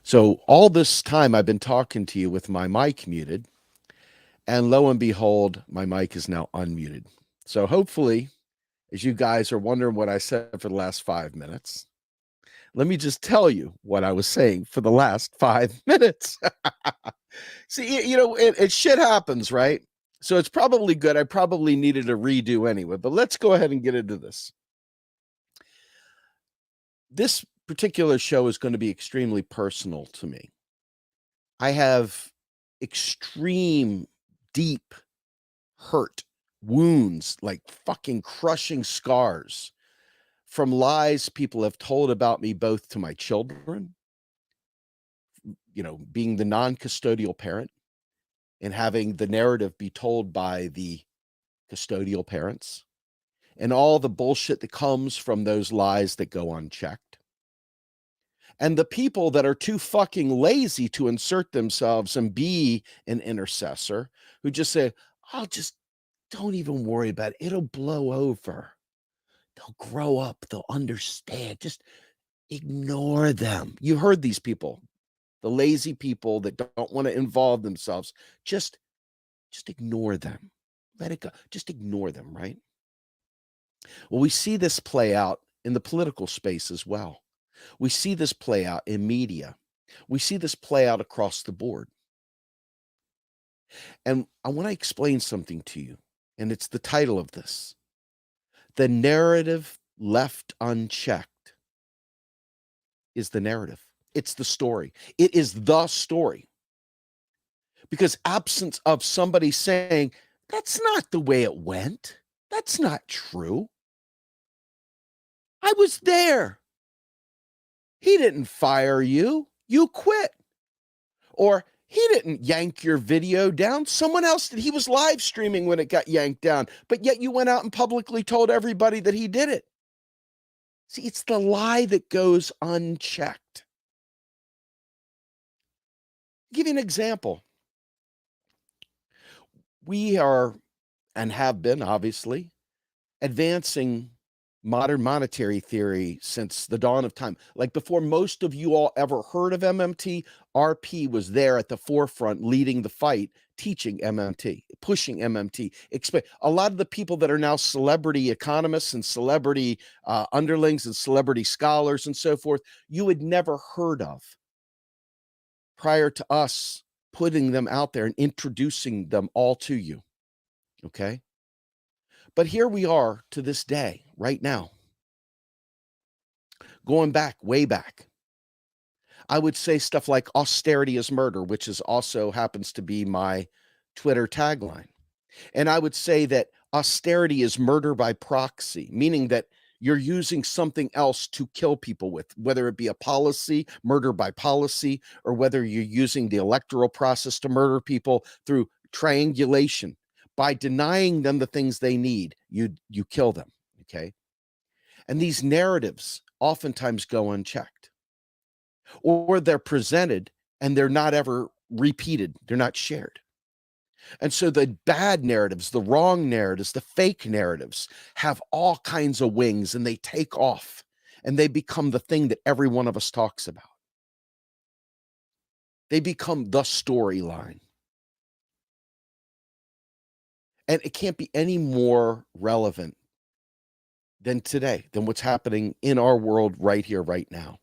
So all this time I've been talking to you with my mic muted, and lo and behold, my mic is now unmuted. So hopefully, as you guys are wondering what I said for the last 5 minutes, let me just tell you what I was saying for the last 5 minutes. See, it shit happens, right? So it's probably good. I probably needed a redo anyway, but let's go ahead and get into this. This particular show is going to be extremely personal to me. I have extreme, deep hurt, wounds, like fucking crushing scars from lies people have told about me, both to my children, being the non custodial parent and having the narrative be told by the custodial parents, and all the bullshit that comes from those lies that go unchecked. And the people that are too fucking lazy to insert themselves and be an intercessor, who just say, I'll just don't even worry about it. It'll blow over. They'll grow up. They'll understand. Just ignore them. You heard these people, the lazy people that don't want to involve themselves. Just ignore them. Let it go. Just ignore them, right? Well, we see this play out in the political space as well. We see this play out in media. We see this play out across the board. And I want to explain something to you, and it's the title of this. The narrative left unchecked is the narrative. It's the story. It is the story. Because absence of somebody saying, that's not the way it went. That's not true. I was there. He didn't fire you. You quit. Or he didn't yank your video down. Someone else did. He was live streaming when it got yanked down, but yet you went out and publicly told everybody that he did it. See, it's the lie that goes unchecked. I'll give you an example. We are, and have been, obviously, advancing modern monetary theory since the dawn of time. Like before most of you all ever heard of MMT, RP was there at the forefront leading the fight, teaching MMT, pushing MMT. A lot of the people that are now celebrity economists and celebrity underlings and celebrity scholars and so forth, you had never heard of prior to us putting them out there and introducing them all to you. Okay? But here we are to this day, right now, going back, way back. I would say stuff like austerity is murder, which is also happens to be my Twitter tagline. And I would say that austerity is murder by proxy, meaning that you're using something else to kill people with, whether it be a policy, murder by policy, or whether you're using the electoral process to murder people through triangulation. By denying them the things they need, you kill them, okay? And these narratives oftentimes go unchecked, or they're presented and they're not ever repeated. They're not shared. And so the bad narratives, the wrong narratives, the fake narratives have all kinds of wings, and they take off and they become the thing that every one of us talks about. They become the storyline. And it can't be any more relevant than today, than what's happening in our world right here, right now.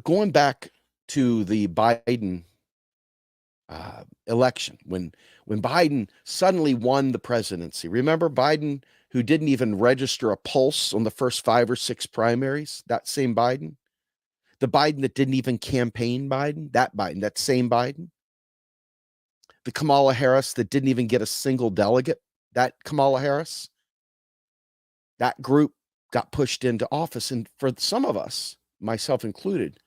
Going back to the Biden election, when Biden suddenly won the presidency. Remember Biden, who didn't even register a pulse on the first 5 or 6 primaries? That same Biden? The Biden that didn't even campaign Biden? That same Biden? The Kamala Harris that didn't even get a single delegate? That Kamala Harris? That group got pushed into office. And for some of us, myself included,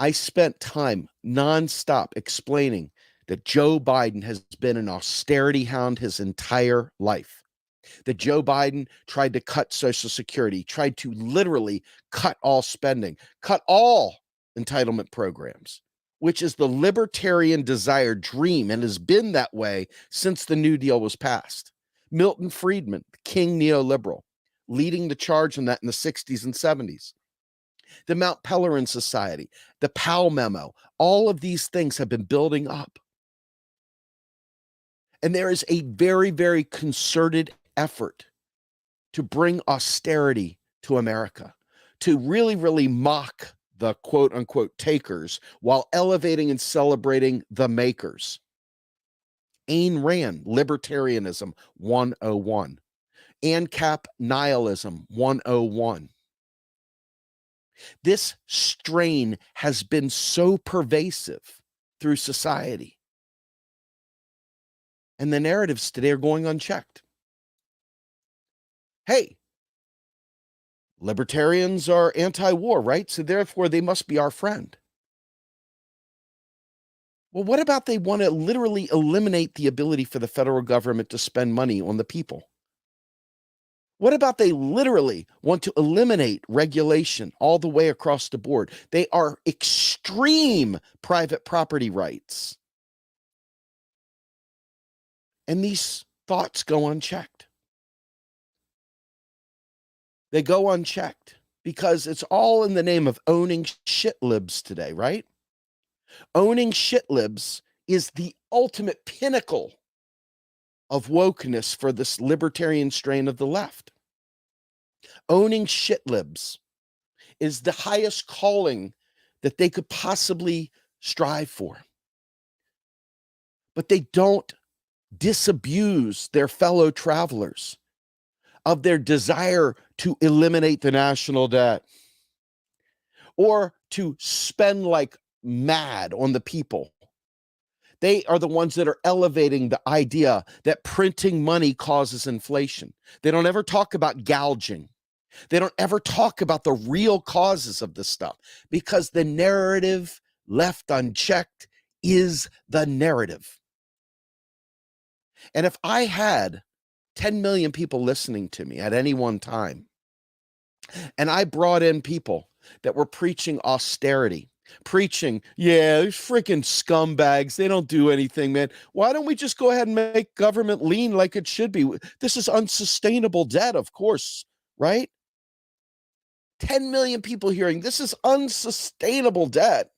I spent time nonstop explaining that Joe Biden has been an austerity hound his entire life. That Joe Biden tried to cut Social Security, tried to literally cut all spending, cut all entitlement programs, which is the libertarian desired dream and has been that way since the New Deal was passed. Milton Friedman, the king neoliberal, leading the charge on that in the 60s and 70s. the Mount Pelerin Society, the Powell Memo, all of these things have been building up. And there is a very, very concerted effort to bring austerity to America, to really, really mock the quote unquote takers while elevating and celebrating the makers. Ayn Rand, Libertarianism 101. ANCAP Nihilism 101. This strain has been so pervasive through society. And the narratives today are going unchecked. Hey, libertarians are anti-war, right? So therefore they must be our friend. Well, what about they want to literally eliminate the ability for the federal government to spend money on the people? What about they literally want to eliminate regulation all the way across the board? They are extreme private property rights. And these thoughts go unchecked. They go unchecked because it's all in the name of owning shitlibs today, right? Owning shitlibs is the ultimate pinnacle of wokeness for this libertarian strain of the left. Owning shitlibs is the highest calling that they could possibly strive for. But they don't disabuse their fellow travelers of their desire to eliminate the national debt or to spend like mad on the people. They are the ones that are elevating the idea that printing money causes inflation. They don't ever talk about gouging. They don't ever talk about the real causes of this stuff because the narrative left unchecked is the narrative. And if I had 10 million people listening to me at any one time, and I brought in people that were preaching austerity, preaching, yeah, these freaking scumbags, they don't do anything, man. Why don't we just go ahead and make government lean like it should be? This is unsustainable debt, of course, right? 10 million people hearing this is unsustainable debt.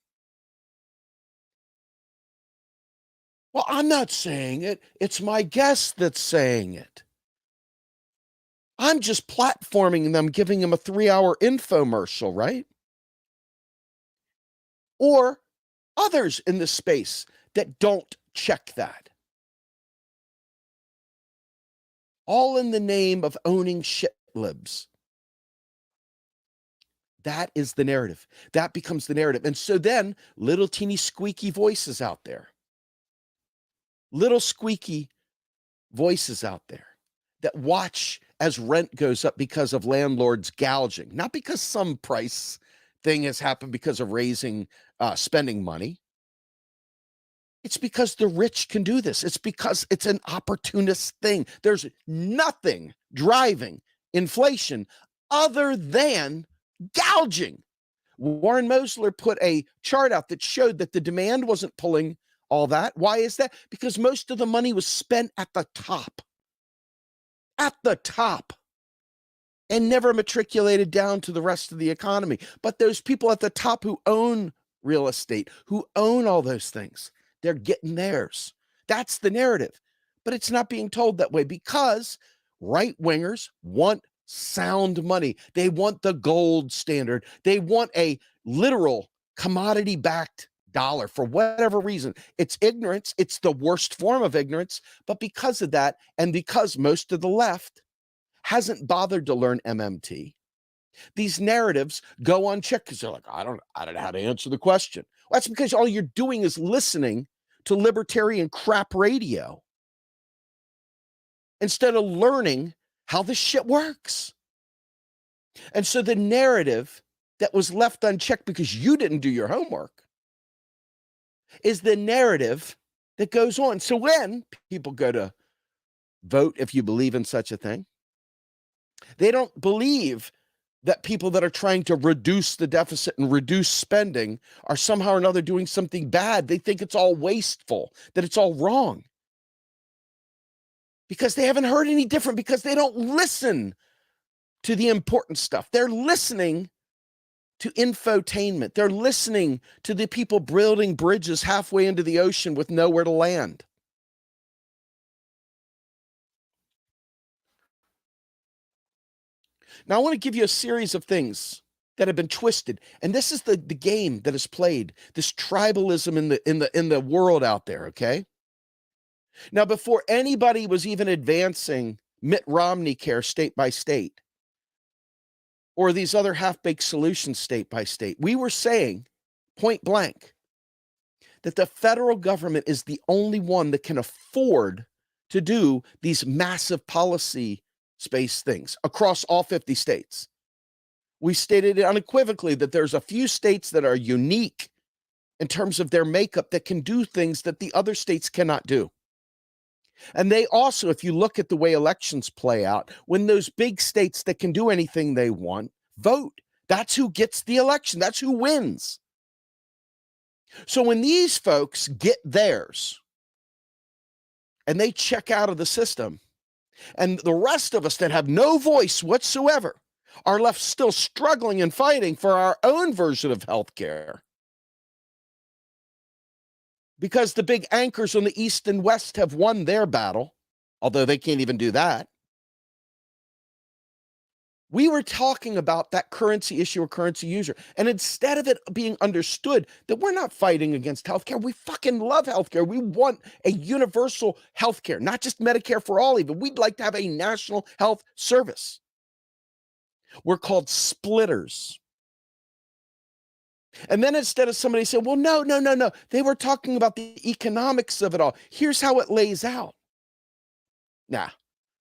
Well, I'm not saying it. It's my guest that's saying it. I'm just platforming them, giving them a 3-hour infomercial, right? Or others in the space that don't check that. All in the name of owning shitlibs. That is the narrative. That becomes the narrative. And so then little teeny squeaky voices out there. Little squeaky voices out there that watch as rent goes up because of landlords gouging, not because some price thing has happened because of raising spending money. It's because the rich can do this. It's because it's an opportunist thing. There's nothing driving inflation other than gouging. Warren Mosler put a chart out that showed that the demand wasn't pulling all that. Why is that? Because most of the money was spent at the top. At the top. And never matriculated down to the rest of the economy. But those people at the top who own real estate, who own all those things, they're getting theirs. That's the narrative. But it's not being told that way because right-wingers want sound money. They want the gold standard. They want a literal commodity-backed dollar for whatever reason. It's ignorance. It's the worst form of ignorance. But because of that, and because most of the left hasn't bothered to learn MMT, these narratives go unchecked because they're like, I don't know how to answer the question. Well, that's because all you're doing is listening to libertarian crap radio instead of learning how this shit works. And so the narrative that was left unchecked because you didn't do your homework is the narrative that goes on. So when people go to vote, if you believe in such a thing, they don't believe that people that are trying to reduce the deficit and reduce spending are somehow or another doing something bad. They think it's all wasteful, that it's all wrong. Because they haven't heard any different, because they don't listen to the important stuff. They're listening to infotainment. They're listening to the people building bridges halfway into the ocean with nowhere to land. Now, I want to give you a series of things that have been twisted, and this is the game that is played. This tribalism in the world out there. Okay. Now, before anybody was even advancing Mitt Romney care state by state, or these other half-baked solutions state by state, we were saying point blank that the federal government is the only one that can afford to do these massive policy space things across all 50 states. We stated unequivocally that there's a few states that are unique in terms of their makeup that can do things that the other states cannot do. And they also, if you look at the way elections play out, when those big states that can do anything they want vote, that's who gets the election. That's who wins. So when these folks get theirs and they check out of the system, and the rest of us that have no voice whatsoever are left still struggling and fighting for our own version of healthcare, because the big anchors on the East and West have won their battle, although they can't even do that. We were talking about that currency issue or currency user. And instead of it being understood that we're not fighting against healthcare, we fucking love healthcare. We want a universal healthcare, not just Medicare for all even. We'd like to have a national health service. We're called splitters. And then instead of somebody saying, well, no, they were talking about the economics of it all. Here's how it lays out. Nah.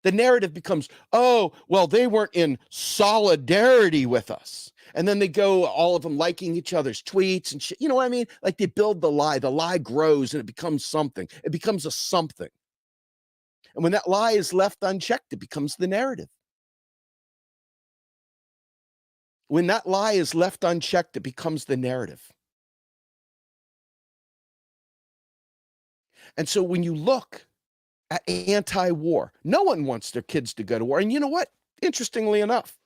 The narrative becomes, oh, well, they weren't in solidarity with us. And then they go, all of them liking each other's tweets and shit. You know what I mean? Like they build the lie. The lie grows and it becomes something. It becomes a something. And when that lie is left unchecked, it becomes the narrative. When that lie is left unchecked, it becomes the narrative. And so when you look at anti-war, no one wants their kids to go to war. And you know what? Interestingly enough,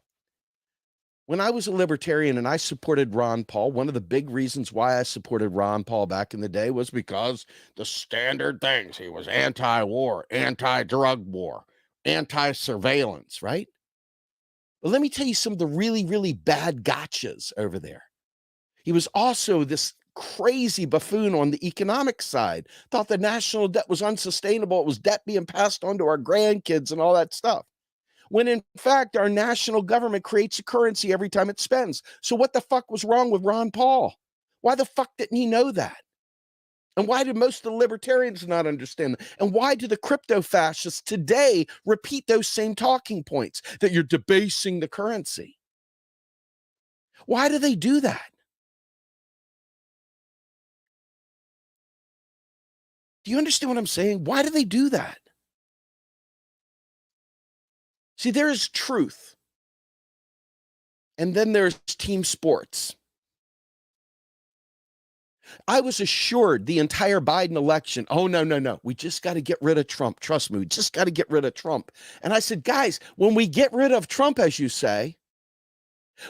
when I was a libertarian and I supported Ron Paul, one of the big reasons why I supported Ron Paul back in the day was because the standard things. He was anti-war, anti-drug war, anti-surveillance, right? But let me tell you some of the really, really bad gotchas over there. He was also this crazy buffoon on the economic side, thought the national debt was unsustainable. It was debt being passed on to our grandkids and all that stuff. When in fact, our national government creates a currency every time it spends. So what the fuck was wrong with Ron Paul? Why the fuck didn't he know that? And why did most of the libertarians not understand that? And why do the crypto fascists today repeat those same talking points that you're debasing the currency? Why do they do that? Do you understand what I'm saying? Why do they do that? See, there is truth. And then there's team sports. I was assured the entire Biden election, oh, no. We just got to get rid of Trump. Trust me, we just got to get rid of Trump. And I said, guys, when we get rid of Trump, as you say,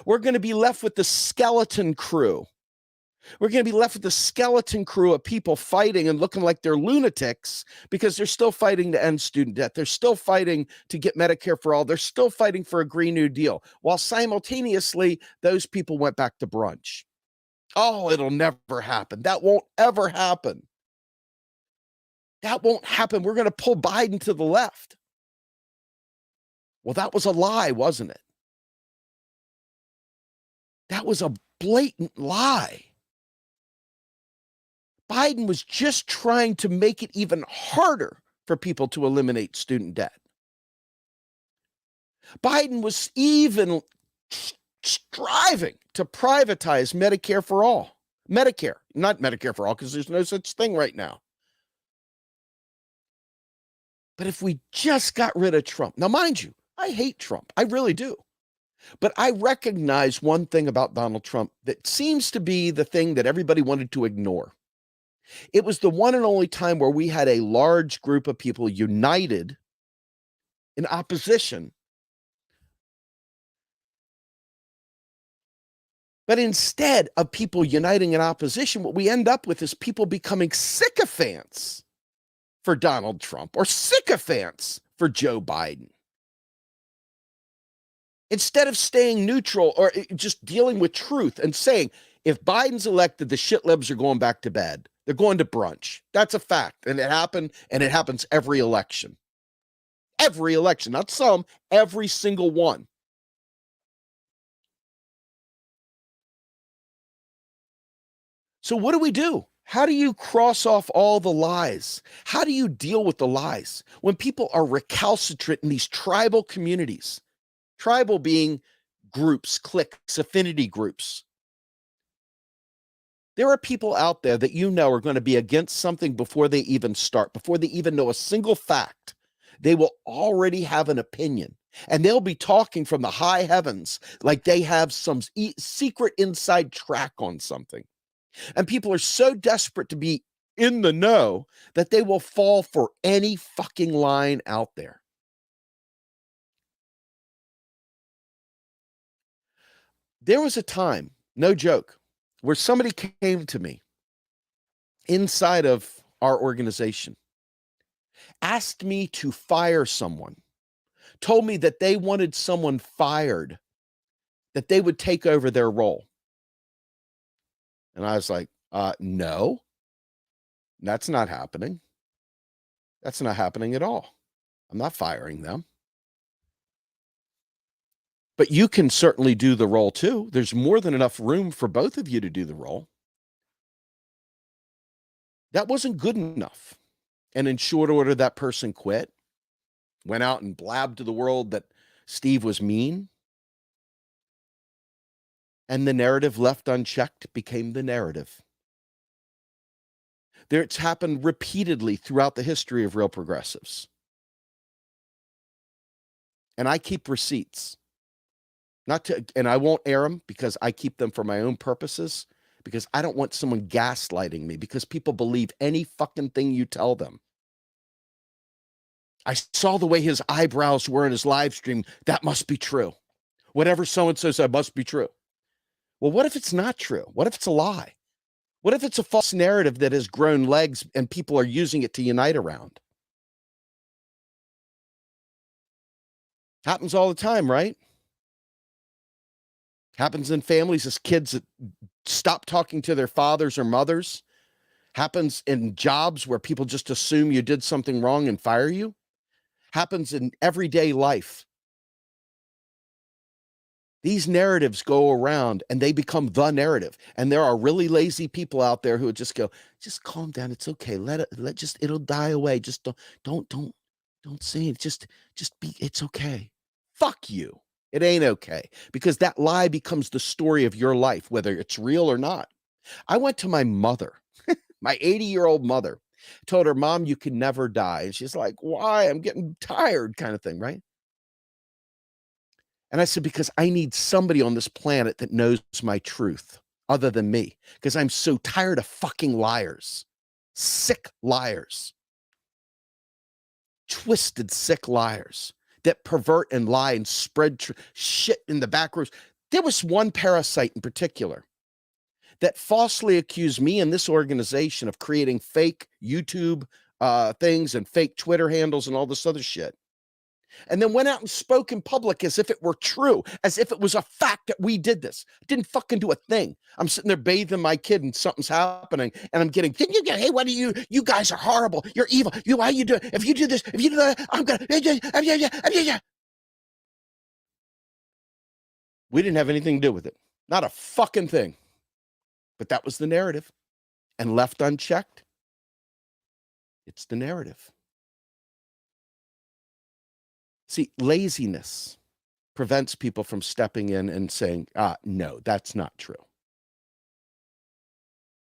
we're going to be left with the skeleton crew. We're going to be left with the skeleton crew of people fighting and looking like they're lunatics because they're still fighting to end student debt. They're still fighting to get Medicare for all. They're still fighting for a Green New Deal, while simultaneously those people went back to brunch. Oh, it'll never happen. That won't ever happen. That won't happen. We're going to pull Biden to the left. Well, that was a lie, wasn't it? That was a blatant lie. Biden was just trying to make it even harder for people to eliminate student debt. Biden was even striving to privatize Medicare for all. Medicare, not Medicare for all, because there's no such thing right now. But if we just got rid of Trump, now mind you, I hate Trump. I really do. But I recognize one thing about Donald Trump that seems to be the thing that everybody wanted to ignore. It was the one and only time where we had a large group of people united in opposition But instead of people uniting in opposition, what we end up with is people becoming sycophants for Donald Trump or sycophants for Joe Biden. Instead of staying neutral or just dealing with truth and saying, if Biden's elected, the shitlibs are going back to bed. They're going to brunch. That's a fact. And it happened, and it happens every election. Every election, not some, every single one. So what do we do? How do you cross off all the lies? How do you deal with the lies when people are recalcitrant in these tribal communities? Tribal being groups, cliques, affinity groups. There are people out there that you know are going to be against something before they even start, before they even know a single fact. They will already have an opinion, and they'll be talking from the high heavens like they have some secret inside track on something. And people are so desperate to be in the know that they will fall for any fucking line out there. There was a time, no joke, where somebody came to me inside of our organization, asked me to fire someone, told me that they wanted someone fired, that they would take over their role. And I was like, no, that's not happening. That's not happening at all. I'm not firing them. But you can certainly do the role too. There's more than enough room for both of you to do the role. That wasn't good enough. And in short order, that person quit, went out and blabbed to the world that Steve was mean. And the narrative left unchecked became the narrative. It's happened repeatedly throughout the history of real progressives. And I keep receipts. And I won't air them because I keep them for my own purposes, because I don't want someone gaslighting me, because people believe any fucking thing you tell them. I saw the way his eyebrows were in his live stream. That must be true. Whatever so-and-so said must be true. Well, what if it's not true? What if it's a lie? What if it's a false narrative that has grown legs and people are using it to unite around? Happens all the time, right? Happens in families as kids that stop talking to their fathers or mothers. Happens in jobs where people just assume you did something wrong and fire you. Happens in everyday life. These narratives go around and they become the narrative. And there are really lazy people out there who would just go, just calm down. It's okay. It'll die away. Just don't say it. Just be, it's okay. Fuck you. It ain't okay, because that lie becomes the story of your life, whether it's real or not. I went to my mother, my 80-year-old mother, told her, Mom, you can never die. And she's like, why? I'm getting tired, kind of thing, right? And I said, because I need somebody on this planet that knows my truth other than me, because I'm so tired of fucking liars, sick liars, twisted, sick liars that pervert and lie and spread shit in the back rooms. There was one parasite in particular that falsely accused me and this organization of creating fake YouTube things and fake Twitter handles and all this other shit. And then went out and spoke in public as if it were true, as if it was a fact that we did this. Didn't fucking do a thing. I'm sitting there bathing my kid and something's happening, and I'm getting, hey, what are you guys are horrible. You're evil. Why you do it? If you do this, if you do that, I'm gonna, yeah. We didn't have anything to do with it. Not a fucking thing. But that was the narrative. And left unchecked, it's the narrative. See, laziness prevents people from stepping in and saying, no, that's not true.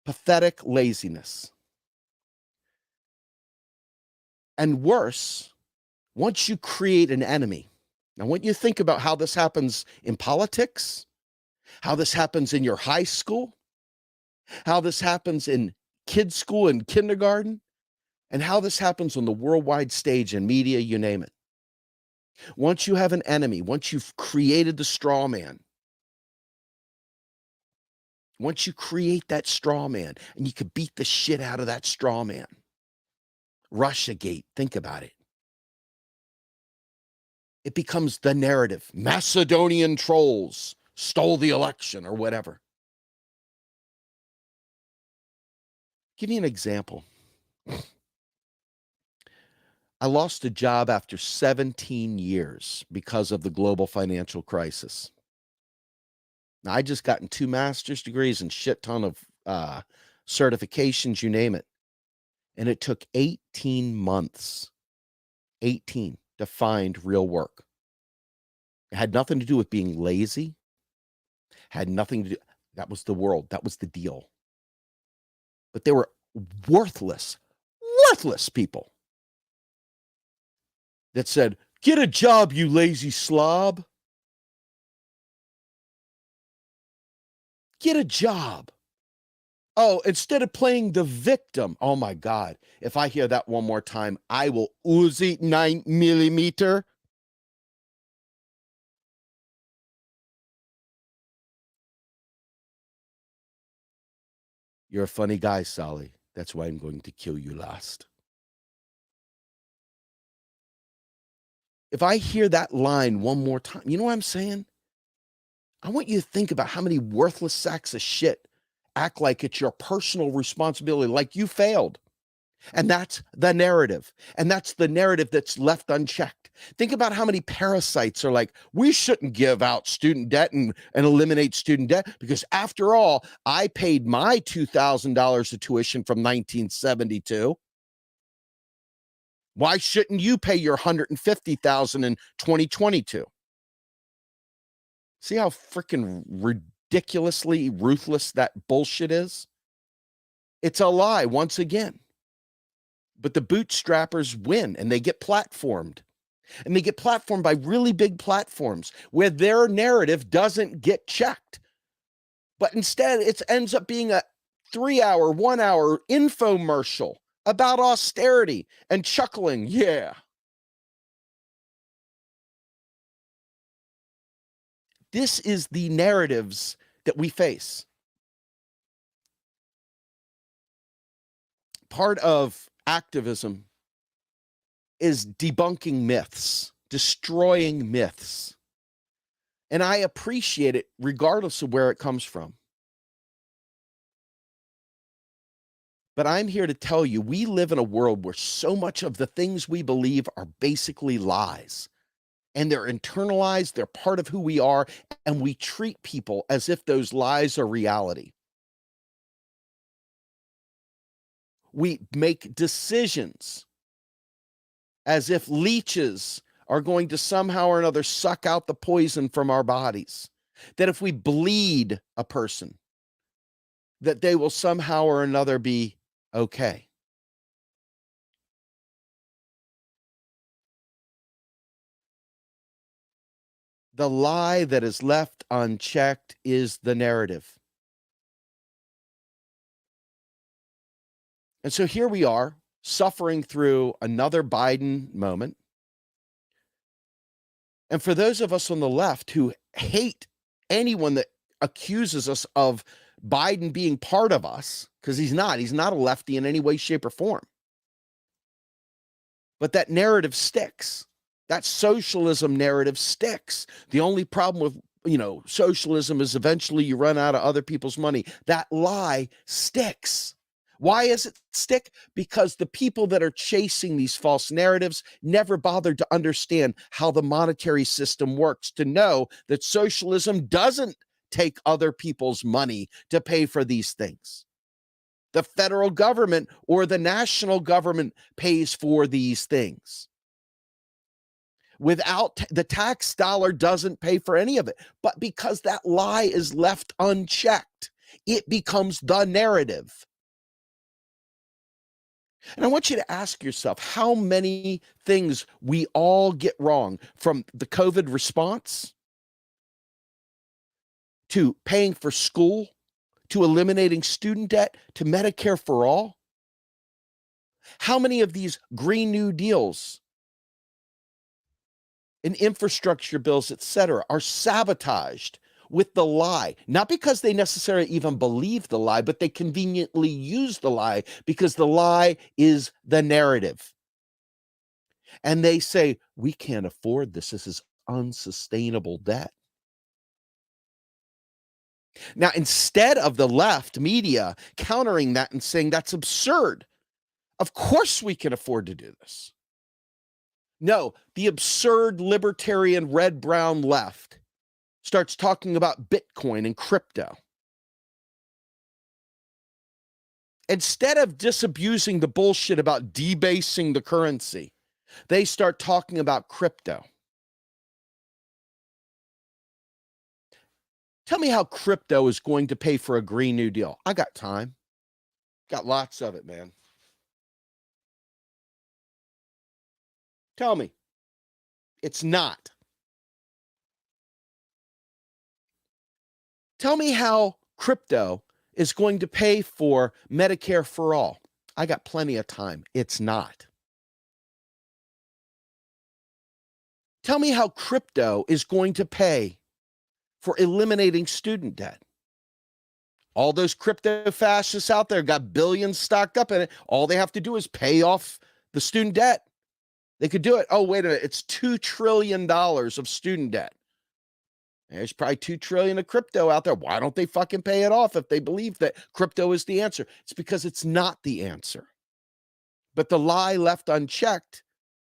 Pathetic laziness. And worse, once you create an enemy. Now, when you think about how this happens in politics, how this happens in your high school, how this happens in kids' school and kindergarten, and how this happens on the worldwide stage in media, you name it. Once you have an enemy, once you've created the straw man, once you create that straw man, and you could beat the shit out of that straw man, Russiagate, think about it. It becomes the narrative. Macedonian trolls stole the election or whatever. Give you an example. I lost a job after 17 years because of the global financial crisis. Now, I just gotten 2 master's degrees and shit ton of certifications, you name it. And it took 18 months, 18, to find real work. It had nothing to do with being lazy. Had nothing to do. That was the world. That was the deal. But they were worthless people that said, get a job, you lazy slob. Get a job. Oh, instead of playing the victim. Oh my God. If I hear that one more time, I will Uzi 9mm. You're a funny guy, Sally. That's why I'm going to kill you last. If I hear that line one more time, you know what I'm saying? I want you to think about how many worthless sacks of shit act like it's your personal responsibility, like you failed. And that's the narrative. And that's the narrative that's left unchecked. Think about how many parasites are like, we shouldn't give out student debt and eliminate student debt because after all, I paid my $2,000 of tuition from 1972. Why shouldn't you pay your $150,000 in 2022? See how freaking ridiculously ruthless that bullshit is? It's a lie once again. But the bootstrappers win and they get platformed. And they get platformed by really big platforms where their narrative doesn't get checked. But instead, it ends up being a 3-hour, 1-hour infomercial about austerity and chuckling. Yeah. This is the narratives that we face. Part of activism is debunking myths, destroying myths. And I appreciate it regardless of where it comes from. But I'm here to tell you, we live in a world where so much of the things we believe are basically lies. And they're internalized, they're part of who we are, and we treat people as if those lies are reality. We make decisions as if leeches are going to somehow or another suck out the poison from our bodies. That if we bleed a person, that they will somehow or another be okay. The lie that is left unchecked is the narrative. And so here we are, suffering through another Biden moment. And for those of us on the left who hate anyone that accuses us of Biden being part of us, because he's not a lefty in any way, shape, or form. But that narrative sticks. That socialism narrative sticks. The only problem with, socialism is eventually you run out of other people's money. That lie sticks. Why does it stick? Because the people that are chasing these false narratives never bothered to understand how the monetary system works, to know that socialism doesn't take other people's money to pay for these things. The federal government or the national government pays for these things. Without the tax dollar doesn't pay for any of it. But because that lie is left unchecked, it becomes the narrative. And I want you to ask yourself how many things we all get wrong, from the COVID response to paying for school, to eliminating student debt, to Medicare for all. How many of these Green New Deals and infrastructure bills, et cetera, are sabotaged with the lie, not because they necessarily even believe the lie, but they conveniently use the lie because the lie is the narrative. And they say, we can't afford this. This is unsustainable debt. Now, instead of the left media countering that and saying that's absurd, of course we can afford to do this. No, the absurd libertarian red-brown left starts talking about Bitcoin and crypto. Instead of disabusing the bullshit about debasing the currency, they start talking about crypto. Tell me how crypto is going to pay for a Green New Deal. I got time. Got lots of it, man. Tell me. It's not. Tell me how crypto is going to pay for Medicare for all. I got plenty of time. It's not. Tell me how crypto is going to pay for eliminating student debt. All those crypto fascists out there got billions stocked up in it. All they have to do is pay off the student debt. They could do it. Oh, wait a minute. It's $2 trillion of student debt. There's probably $2 trillion of crypto out there. Why don't they fucking pay it off if they believe that crypto is the answer? It's because it's not the answer. But the lie left unchecked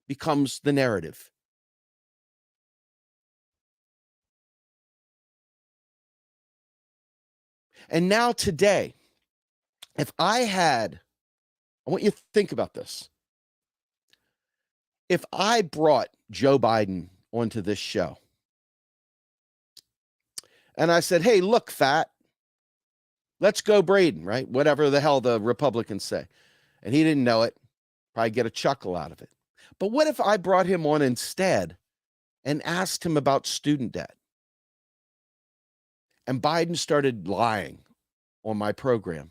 becomes the narrative. And now today, I want you to think about this. If I brought Joe Biden onto this show and I said, hey, look, fat, let's go Braden, right? Whatever the hell the Republicans say. And he didn't know it, probably get a chuckle out of it. But what if I brought him on instead and asked him about student debt? And Biden started lying on my program.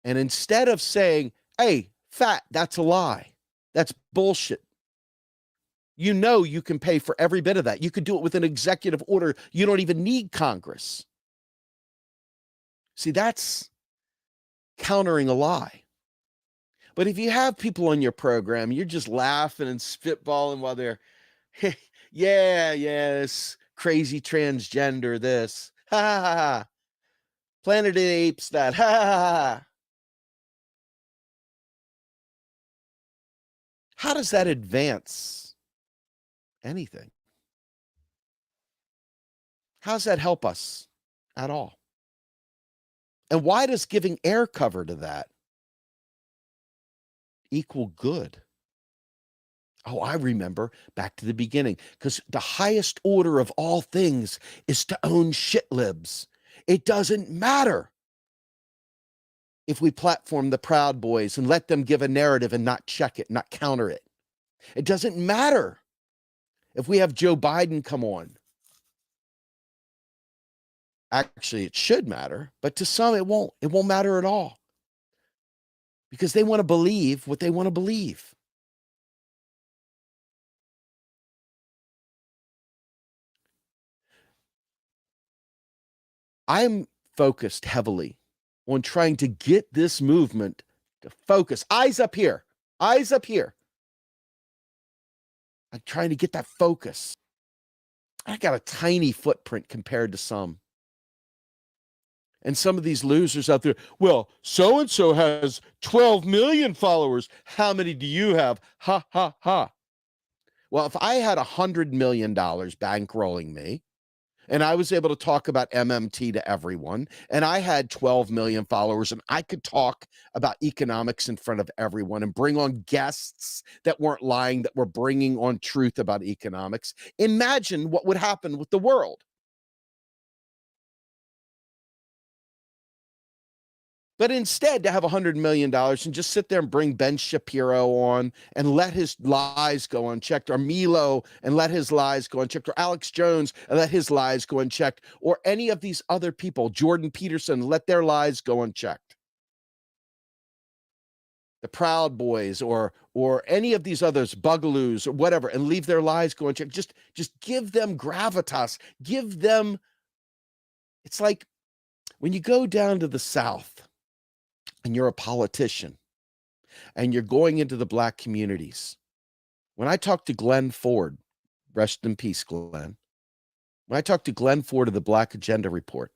And instead of saying, hey, fat, that's a lie. That's bullshit. You know you can pay for every bit of that. You could do it with an executive order. You don't even need Congress. See, that's countering a lie. But if you have people on your program, you're just laughing and spitballing while they're, hey, yeah, this crazy transgender, this, ha ha ha, ha. Planet of the Apes, that, ha ha ha. How does that advance anything? How does that help us at all? And why does giving air cover to that equal good? Oh, I remember back to the beginning, because the highest order of all things is to own shit libs. It doesn't matter if we platform the Proud Boys and let them give a narrative and not check it, not counter it. It doesn't matter if we have Joe Biden come on. Actually, it should matter, but to some it won't. It won't matter at all because they want to believe what they want to believe. I'm focused heavily on trying to get this movement to focus. Eyes up here. Eyes up here. I'm trying to get that focus. I got a tiny footprint compared to some. And some of these losers out there, well, so-and-so has 12 million followers. How many do you have? Ha, ha, ha. Well, if I had $100 million bankrolling me, and I was able to talk about MMT to everyone, and I had 12 million followers, and I could talk about economics in front of everyone and bring on guests that weren't lying, that were bringing on truth about economics, imagine what would happen with the world. But instead, to have $100 million and just sit there and bring Ben Shapiro on and let his lies go unchecked, or Milo and let his lies go unchecked, or Alex Jones and let his lies go unchecked, or any of these other people, Jordan Peterson, let their lies go unchecked. the Proud Boys or any of these others, Bugaloos or whatever, and leave their lives go unchecked. Just give them gravitas. Give them. It's like when you go down to the South and you're a politician and you're going into the Black communities. When I talked to Glenn Ford, rest in peace, Glenn. When I talked to Glenn Ford of the Black Agenda Report,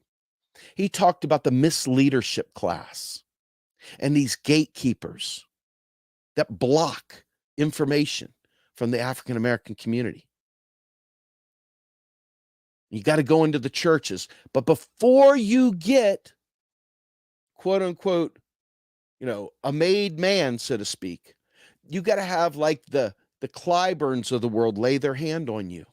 he talked about the misleadership class and these gatekeepers that block information from the African American community. You got to go into the churches. But before you get, quote unquote, a made man, so to speak, you got to have like the Clyburns of the world lay their hand on you.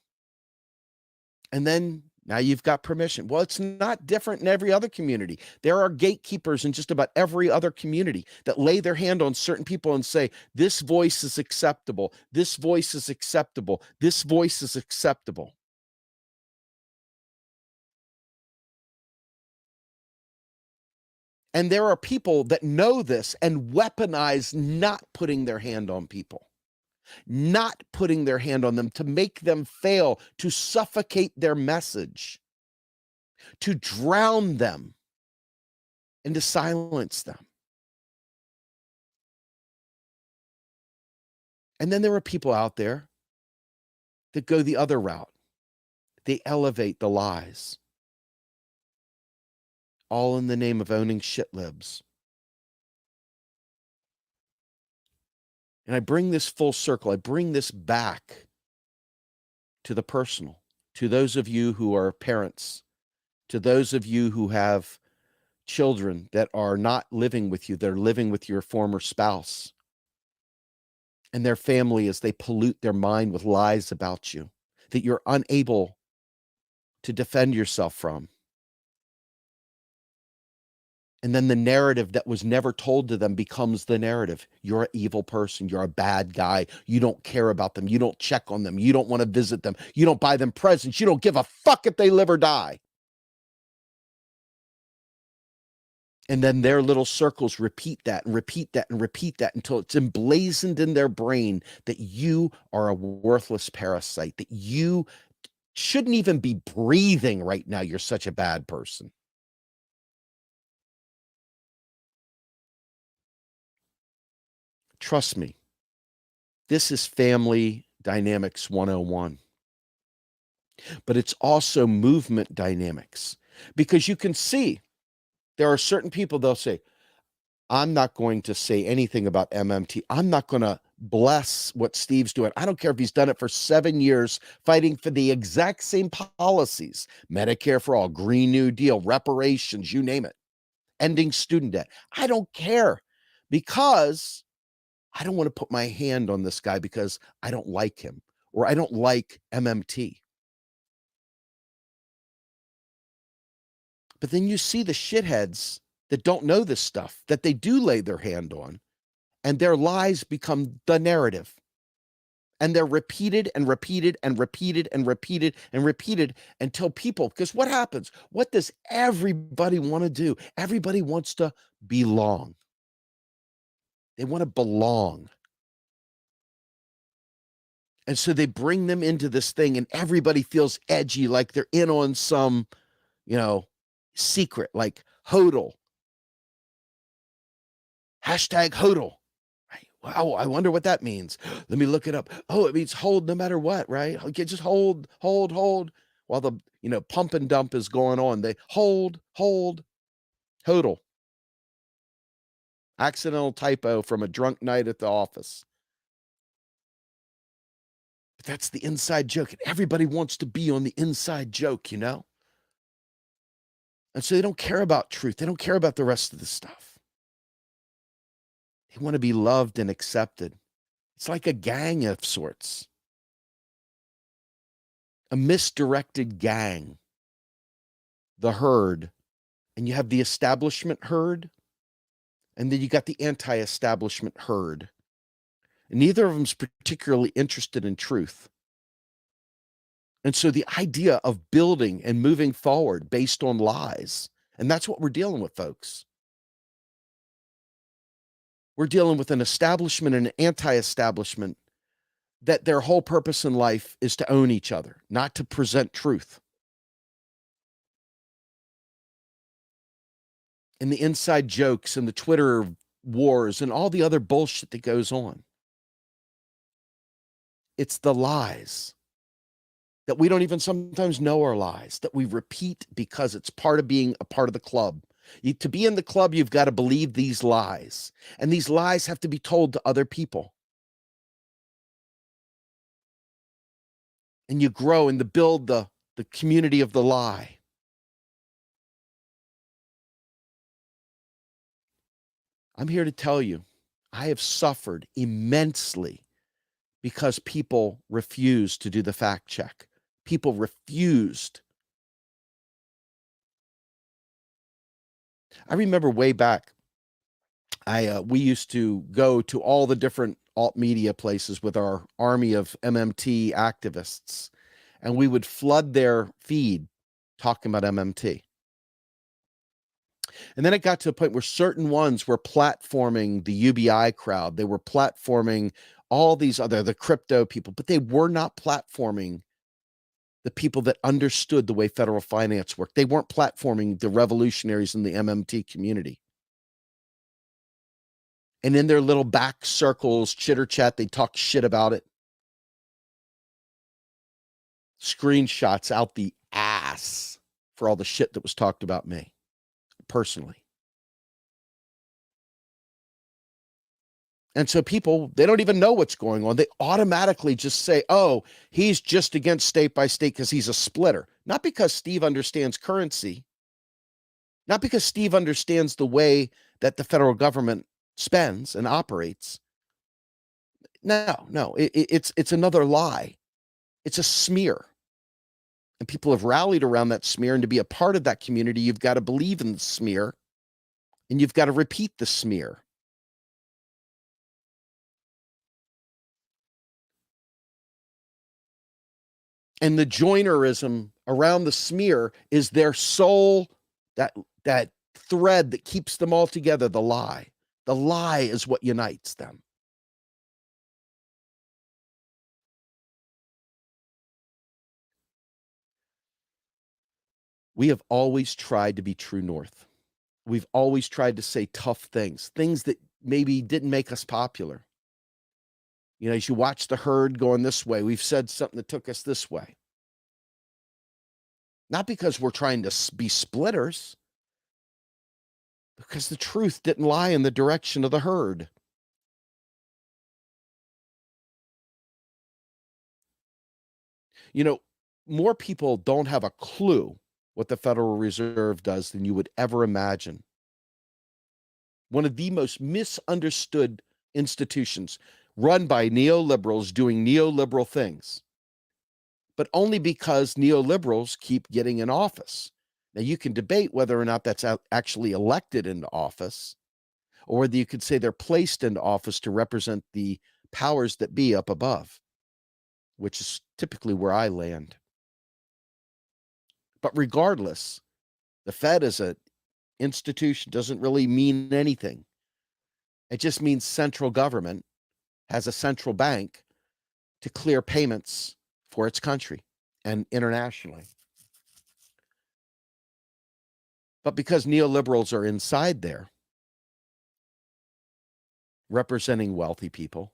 And then now you've got permission. Well, it's not different in every other community. There are gatekeepers in just about every other community that lay their hand on certain people and say, this voice is acceptable. This voice is acceptable. This voice is acceptable. And there are people that know this and weaponize not putting their hand on people, not putting their hand on them to make them fail, to suffocate their message, to drown them, and to silence them. And then there are people out there that go the other route. They elevate the lies, all in the name of owning shit libs. And I bring this full circle. I bring this back to the personal, to those of you who are parents, to those of you who have children that are not living with you, they're living with your former spouse and their family as they pollute their mind with lies about you that you're unable to defend yourself from. And then the narrative that was never told to them becomes the narrative. You're an evil person. You're a bad guy. You don't care about them. You don't check on them. You don't want to visit them. You don't buy them presents. You don't give a fuck if they live or die. And then their little circles repeat that and repeat that and repeat that until it's emblazoned in their brain that you are a worthless parasite, that you shouldn't even be breathing right now. You're such a bad person. Trust me, this is family dynamics 101. But it's also movement dynamics, because you can see there are certain people, they'll say, I'm not going to say anything about MMT. I'm not going to bless what Steve's doing. I don't care if he's done it for 7 years, fighting for the exact same policies, Medicare for all, Green New Deal, reparations, you name it, ending student debt. I don't care, because I don't want to put my hand on this guy because I don't like him or I don't like MMT. But then you see the shitheads that don't know this stuff, that they do lay their hand on, and their lies become the narrative. And they're repeated and repeated and repeated and repeated and repeated until people, because what happens? What does everybody want to do? Everybody wants to belong. They want to belong. And so they bring them into this thing and everybody feels edgy, like they're in on some, secret, like HODL. Hashtag HODL. Right? Wow, I wonder what that means. Let me look it up. Oh, it means hold no matter what, right? Okay, just hold while the, pump and dump is going on. They hold, HODL. Accidental typo from a drunk night at the office. But that's the inside joke. And everybody wants to be on the inside joke, And so they don't care about truth. They don't care about the rest of the stuff. They want to be loved and accepted. It's like a gang of sorts. A misdirected gang. The herd. And you have the establishment herd. And then you got the anti-establishment herd. And neither of them is particularly interested in truth. And so the idea of building and moving forward based on lies, and that's what we're dealing with, folks. We're dealing with an establishment and an anti-establishment that their whole purpose in life is to own each other, not to present truth. And the inside jokes and the Twitter wars and all the other bullshit that goes on. It's the lies that we don't even sometimes know are lies, that we repeat because it's part of being a part of the club. To be in the club, you've got to believe these lies. And these lies have to be told to other people. And you grow and to build the community of the lie. I'm here to tell you, I have suffered immensely because people refused to do the fact check. People refused. I remember way back, we used to go to all the different alt media places with our army of MMT activists, and we would flood their feed talking about MMT. And then it got to a point where certain ones were platforming the UBI crowd. They were platforming all these other, the crypto people, but they were not platforming the people that understood the way federal finance worked. They weren't platforming the revolutionaries in the MMT community. And in their little back circles, chitter chat, they talk shit about it. Screenshots out the ass for all the shit that was talked about me personally. And so people, they don't even know what's going on. They automatically just say, oh, he's just against state by state because he's a splitter. Not because Steve understands currency. Not because Steve understands the way that the federal government spends and operates. No, it's another lie. It's a smear. And people have rallied around that smear. And to be a part of that community, you've got to believe in the smear. And you've got to repeat the smear. And the joinerism around the smear is their soul, that thread that keeps them all together, the lie. The lie is what unites them. We have always tried to be true north. We've always tried to say tough things that maybe didn't make us popular. You know, as you watch the herd going this way, we've said something that took us this way. Not because we're trying to be splitters, because the truth didn't lie in the direction of the herd. You know, more people don't have a clue what the Federal Reserve does than you would ever imagine. One of the most misunderstood institutions, run by neoliberals doing neoliberal things, but only because neoliberals keep getting in office. Now, you can debate whether or not that's actually elected into office, or whether you could say they're placed into office to represent the powers that be up above, which is typically where I land. But regardless, the Fed as an institution doesn't really mean anything. It just means central government has a central bank to clear payments for its country and internationally. But because neoliberals are inside there, representing wealthy people,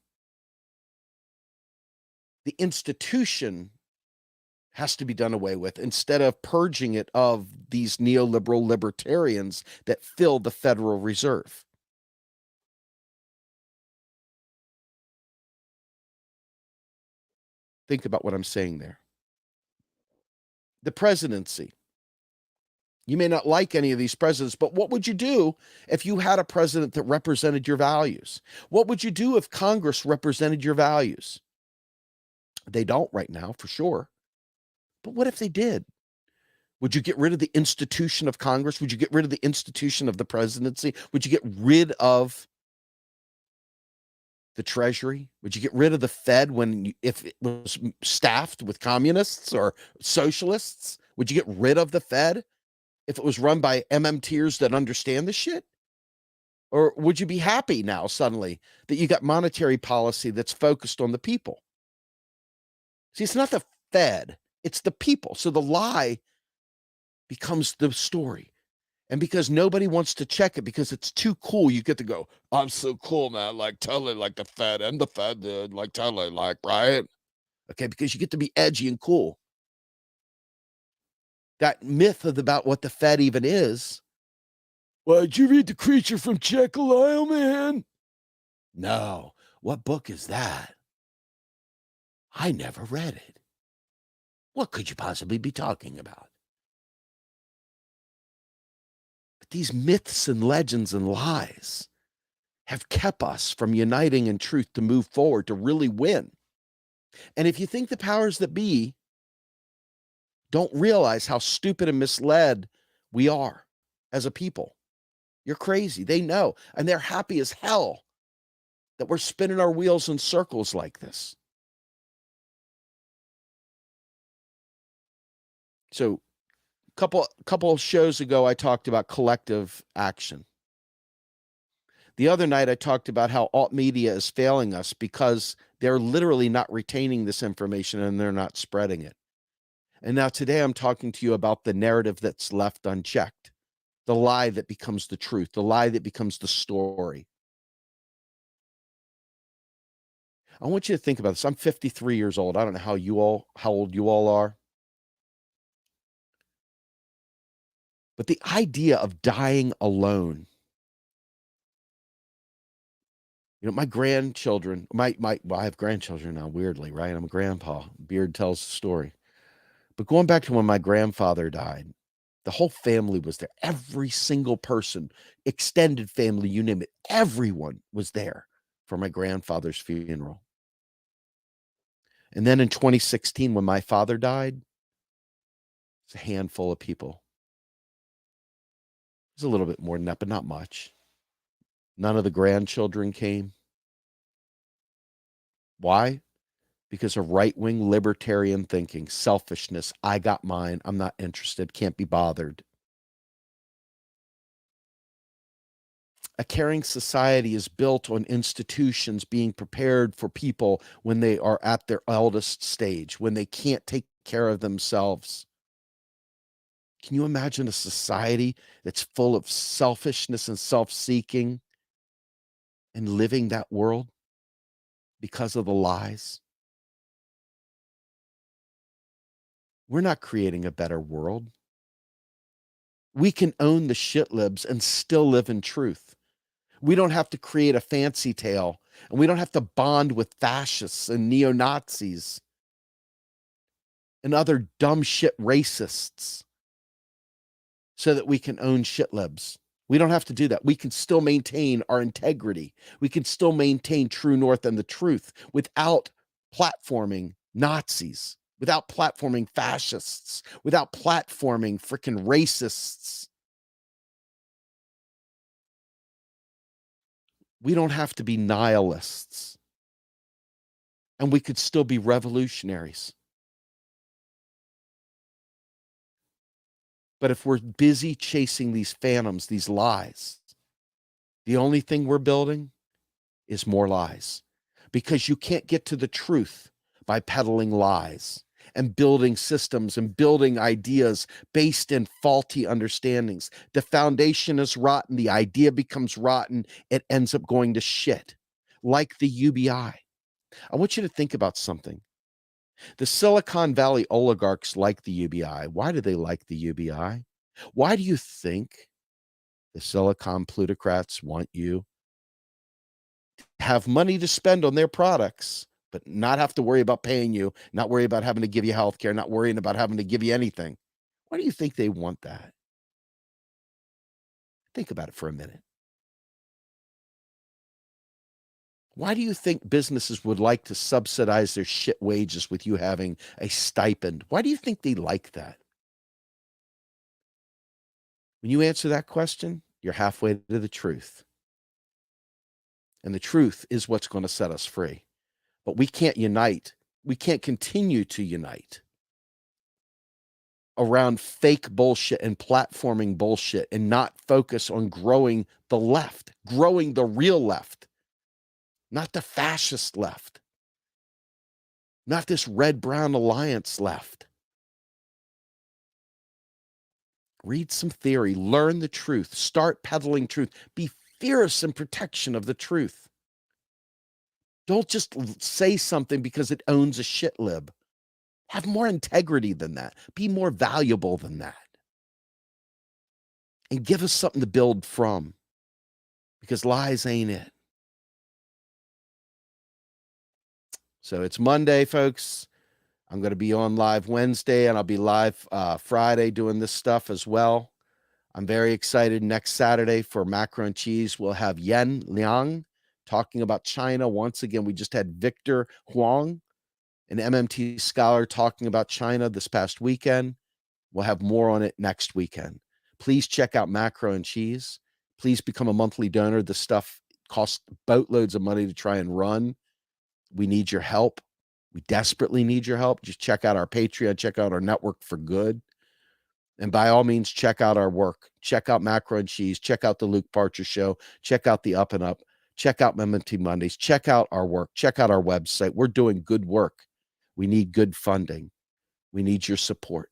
the institution has to be done away with instead of purging it of these neoliberal libertarians that fill the Federal Reserve. Think about what I'm saying there. The presidency. You may not like any of these presidents, but what would you do if you had a president that represented your values? What would you do if Congress represented your values? They don't right now, for sure. But what if they did? Would you get rid of the institution of Congress? Would you get rid of the institution of the presidency? Would you get rid of the Treasury? Would you get rid of the Fed if it was staffed with communists or socialists? Would you get rid of the Fed if it was run by MMTers that understand this shit? Or would you be happy now suddenly that you got monetary policy that's focused on the people? See, it's not the Fed, it's the people. So the lie becomes the story. And because nobody wants to check it because it's too cool, you get to go, I'm so cool, man. Like, totally like the Fed and the Fed did. Like, totally, like, right? Okay, because you get to be edgy and cool. That myth of about what the Fed even is. Well, did you read The Creature from Jekyll Isle, man? No. What book is that? I never read it. What could you possibly be talking about? But these myths and legends and lies have kept us from uniting in truth to move forward, to really win. And if you think the powers that be don't realize how stupid and misled we are as a people, you're crazy. They know. And they're happy as hell that we're spinning our wheels in circles like this. So couple of shows ago, I talked about collective action. The other night, I talked about how alt media is failing us because they're literally not retaining this information and they're not spreading it. And now today, I'm talking to you about the narrative that's left unchecked, the lie that becomes the truth, the lie that becomes the story. I want you to think about this. I'm 53 years old. I don't know how old you all are. But the idea of dying alone, my grandchildren, well, I have grandchildren now, weirdly, right? I'm a grandpa. Beard tells the story. But going back to when my grandfather died, the whole family was there. Every single person, extended family, you name it, everyone was there for my grandfather's funeral. And then in 2016, when my father died, it's a handful of people. It was a little bit more than that, but not much. None of the grandchildren came. Why? Because of right-wing libertarian thinking, selfishness. I got mine. I'm not interested. Can't be bothered. A caring society is built on institutions being prepared for people when they are at their eldest stage, when they can't take care of themselves. Can you imagine a society that's full of selfishness and self-seeking and living that world because of the lies? We're not creating a better world. We can own the shit libs and still live in truth. We don't have to create a fancy tale, and we don't have to bond with fascists and neo-Nazis and other dumb shit racists so that we can own shit libs. We don't have to do that. We can still maintain our integrity. We can still maintain true north and the truth without platforming Nazis, without platforming fascists, without platforming freaking racists. We don't have to be nihilists. And we could still be revolutionaries. But if we're busy chasing these phantoms, these lies, the only thing we're building is more lies. Because you can't get to the truth by peddling lies and building systems and building ideas based in faulty understandings. The foundation is rotten. The idea becomes rotten. It ends up going to shit, like the UBI. I want you to think about something. The Silicon Valley oligarchs like the UBI. Why do they like the UBI? Why do you think the Silicon plutocrats want you to have money to spend on their products, but not have to worry about paying you, not worry about having to give you health care, not worrying about having to give you anything? Why do you think they want that? Think about it for a minute. Why do you think businesses would like to subsidize their shit wages with you having a stipend? Why do you think they like that? When you answer that question, you're halfway to the truth. And the truth is what's going to set us free. But we can't unite. We can't continue to unite around fake bullshit and platforming bullshit and not focus on growing the left, growing the real left, not the fascist left, not this red-brown alliance left. Read some theory, learn the truth, start peddling truth, be fierce in protection of the truth. Don't just say something because it owns a shit lib. Have more integrity than that. Be more valuable than that. And give us something to build from, because lies ain't it. So it's Monday, folks. I'm going to be on live Wednesday, and I'll be live Friday doing this stuff as well. I'm very excited. Next Saturday for Macro and Cheese, we'll have Yan Liang talking about China. Once again, we just had Victor Huang, an MMT scholar, talking about China this past weekend. We'll have more on it next weekend. Please check out Macro and Cheese. Please become a monthly donor. This stuff costs boatloads of money to try and run. We need your help. We desperately need your help. Just check out our Patreon, check out our Network for Good. And by all means, check out our work. Check out Macro and Cheese. Check out the Luke Parcher Show. Check out the Up and Up. Check out MMT Mondays. Check out our work. Check out our website. We're doing good work. We need good funding. We need your support.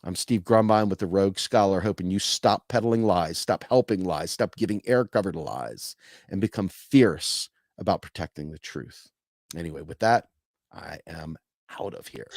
I'm Steve Grumbine with the Rogue Scholar, hoping you stop peddling lies, stop helping lies, stop giving air cover to lies, and become fierce about protecting the truth. Anyway, with that, I am out of here.